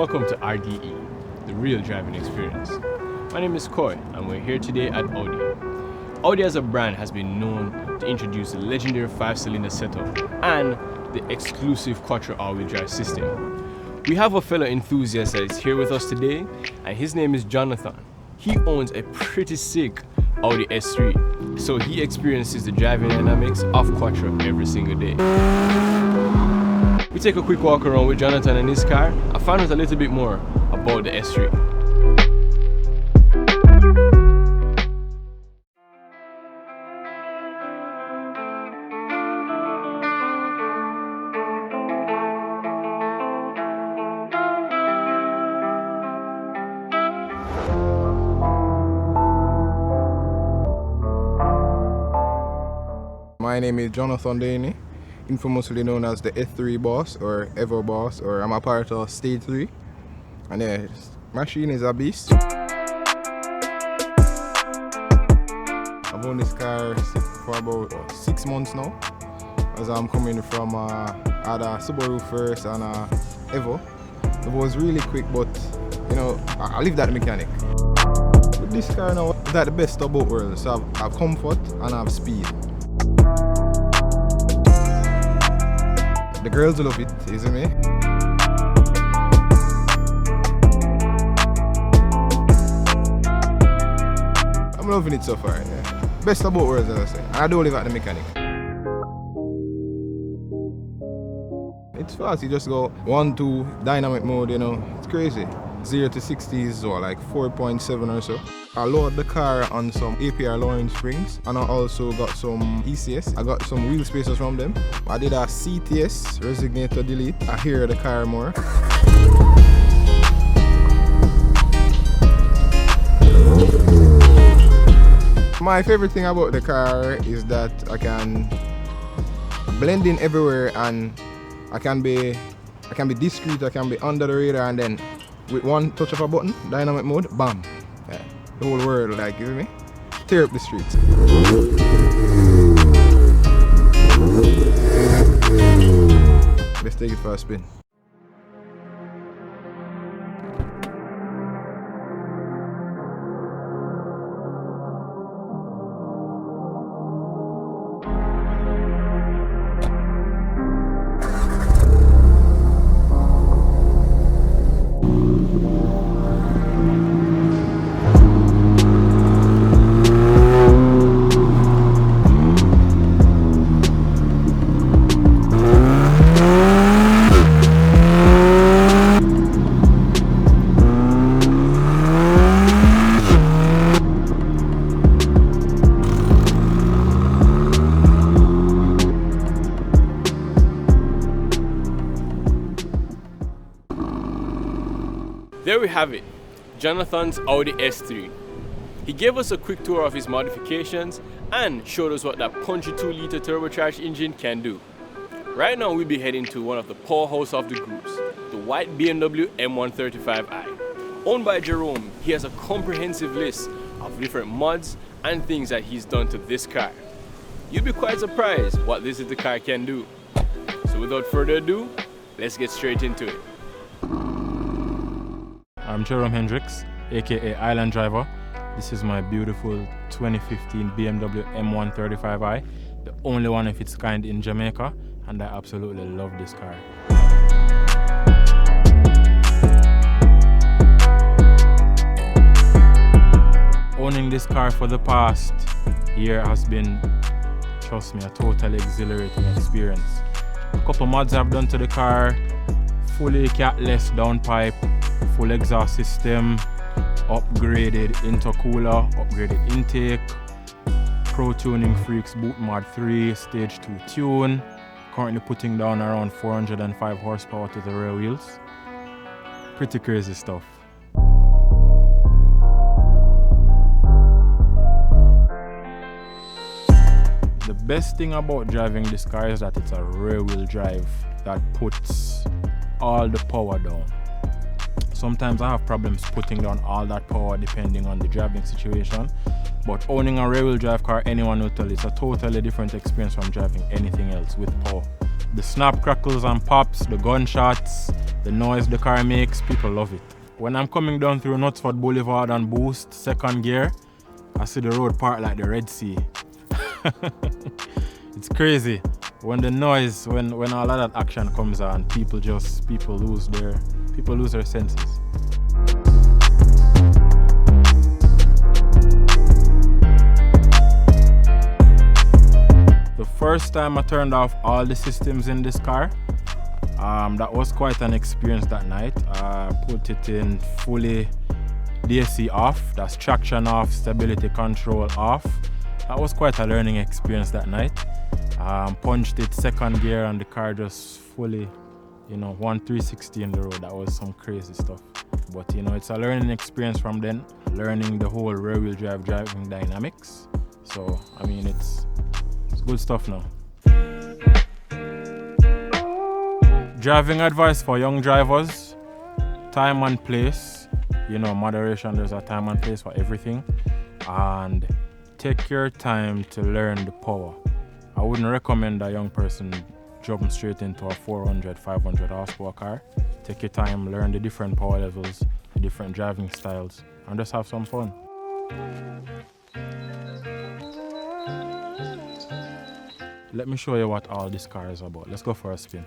Welcome to RDE, the real driving experience. My name is Koy and we're here today at Audi. Audi as a brand has been known to introduce the legendary 5-cylinder setup and the exclusive quattro all-wheel drive system. We have a fellow enthusiast that is here with us today, and his name is Jonathan. He owns a pretty sick Audi S3, so he experiences the driving dynamics of quattro every single day. We take a quick walk around with Jonathan and his car and find out a little bit more about the S3. My name is Jonathan Daney, infamously known as the S3 boss or Ever boss, or I'm a part of Stage 3. And yeah, this machine is a beast. I've owned this car for about 6 months now, as I'm coming from either Subaru first and Evo. It was really quick, but you know, I leave that to mechanic. With this car now, it's like the best of both worlds. So I have comfort and I have speed. The girls love it, you see me? I'm loving it so far, yeah. Best of both worlds, as I say. And I don't live at the mechanic. It's fast, you just go 1-2 dynamic mode, you know, it's crazy. 0 to 60 is like 4.7 or so. I lowered the car on some APR lowering springs, and I also got some ECS. I got some wheel spacers from them. I did a CTS, resignator delete. I hear the car more. My favorite thing about the car is that I can blend in everywhere, and I can be discreet, I can be under the radar, and then with one touch of a button, dynamic mode, bam. Yeah. The whole world, like, you know me? Tear up the streets. Let's take it for a spin. There we have it, Jonathan's Audi S3. He gave us a quick tour of his modifications and showed us what that punchy 2-liter turbocharged engine can do. Right now we'll be heading to one of the powerhouse of the groups, the white BMW M135i. Owned by Jerome, he has a comprehensive list of different mods and things that he's done to this car. You'll be quite surprised what this little car can do. So without further ado, let's get straight into it. I'm Jerome Hendricks, aka Island Driver. This is my beautiful 2015 BMW M135i, the only one of its kind in Jamaica, and I absolutely love this car. Owning this car for the past year has been, trust me, a totally exhilarating experience. A couple mods I've done to the car: fully catless downpipe, full exhaust system, upgraded intercooler, upgraded intake, Pro Tuning Freaks Boot Mod 3 Stage 2 tune, currently putting down around 405 horsepower to the rear wheels. Pretty crazy stuff. The best thing about driving this car is that it's a rear wheel drive that puts all the power down. Sometimes I have problems putting down all that power depending on the driving situation, but owning a rear wheel drive car, anyone will tell you, it's a totally different experience from driving anything else with power. The snap, crackles and pops, the gunshots, the noise the car makes, people love it. When I'm coming down through Knutsford Boulevard and boost, second gear, I see the road part like the Red Sea. It's crazy. When the noise, when all of that action comes on, people lose their senses. The first time I turned off all the systems in this car, that was quite an experience that night. I put it in fully DSC off, that's traction off, stability control off. That was quite a learning experience that night. Punched it second gear and the car just fully, 360 in the road. That was some crazy stuff. But it's a learning experience from then, learning the whole rear-wheel drive driving dynamics. So, it's good stuff now. Driving advice for young drivers, time and place. Moderation, there's a time and place for everything. And take your time to learn the power. I wouldn't recommend a young person jump straight into a 400, 500 horsepower car. Take your time, learn the different power levels, the different driving styles, and just have some fun. Let me show you what all this car is about. Let's go for a spin.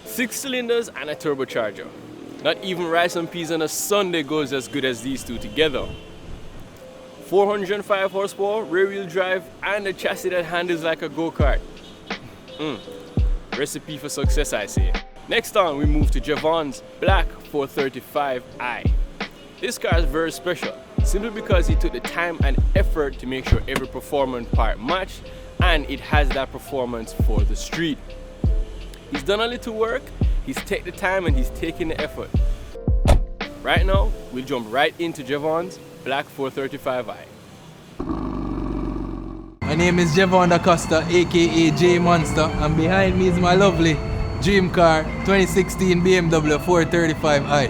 Six cylinders and a turbocharger. Not even rice and peas on a Sunday goes as good as these two together. 405 horsepower, rear-wheel drive, and a chassis that handles like a go-kart. Recipe for success, I say. Next on, we move to Javon's black 435i. This car is very special, simply because he took the time and effort to make sure every performance part matched, and it has that performance for the street. He's done a little work, he's taken the time and he's taken the effort. Right now, we'll jump right into Javon's black 435i. My name is Devin Acosta, aka J Monster, and behind me is my lovely dream car, 2016 BMW 435i.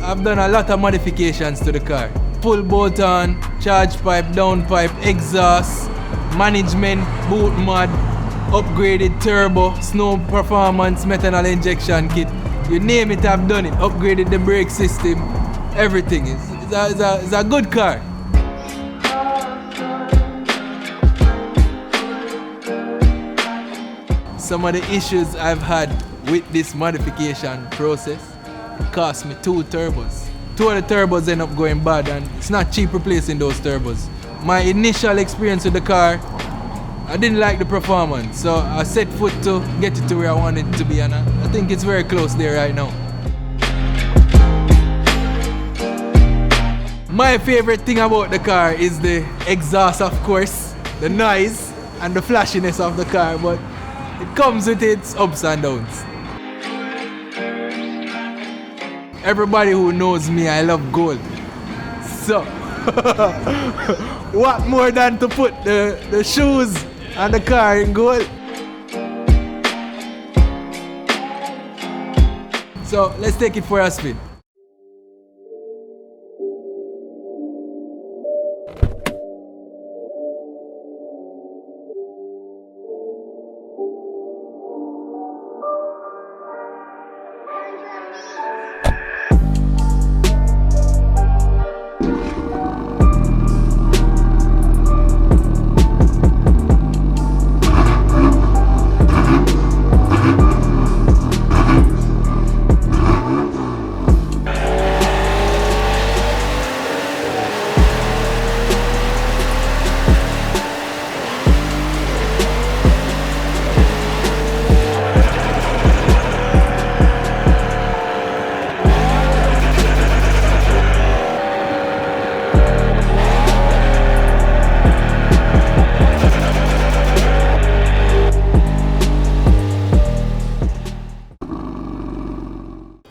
I've done a lot of modifications to the car. Full bolt on, charge pipe, down pipe, exhaust, management, boot mod, upgraded turbo, snow performance, methanol injection kit. You name it, I've done it. Upgraded the brake system, everything. It's a good car. Some of the issues I've had with this modification process, it cost me 2 turbos. 2 of the turbos end up going bad, and it's not cheap replacing those turbos. My initial experience with the car, I didn't like the performance, so I set foot to get it to where I wanted it to be, and I think it's very close there right now. My favorite thing about the car is the exhaust, of course, the noise and the flashiness of the car, but it comes with its ups and downs. Everybody who knows me, I love gold. So, what more than to put the shoes and the car in gold? So, let's take it for a spin.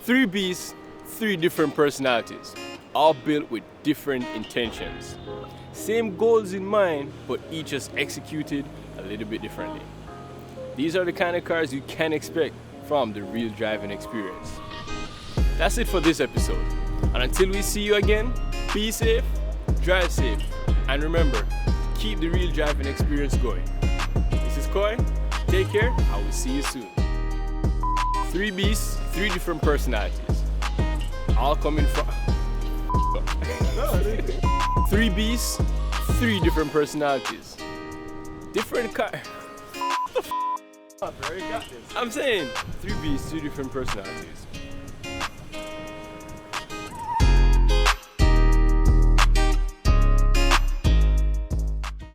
Three beasts, three different personalities, all built with different intentions. Same goals in mind, but each is executed a little bit differently. These are the kind of cars you can expect from the real driving experience. That's it for this episode. And until we see you again, be safe, drive safe, and remember, keep the real driving experience going. This is Koi. Take care. I will see you soon. Three beasts, three different personalities. All coming from... Three beasts, three different personalities. Different car. I'm saying, three beasts, two different personalities.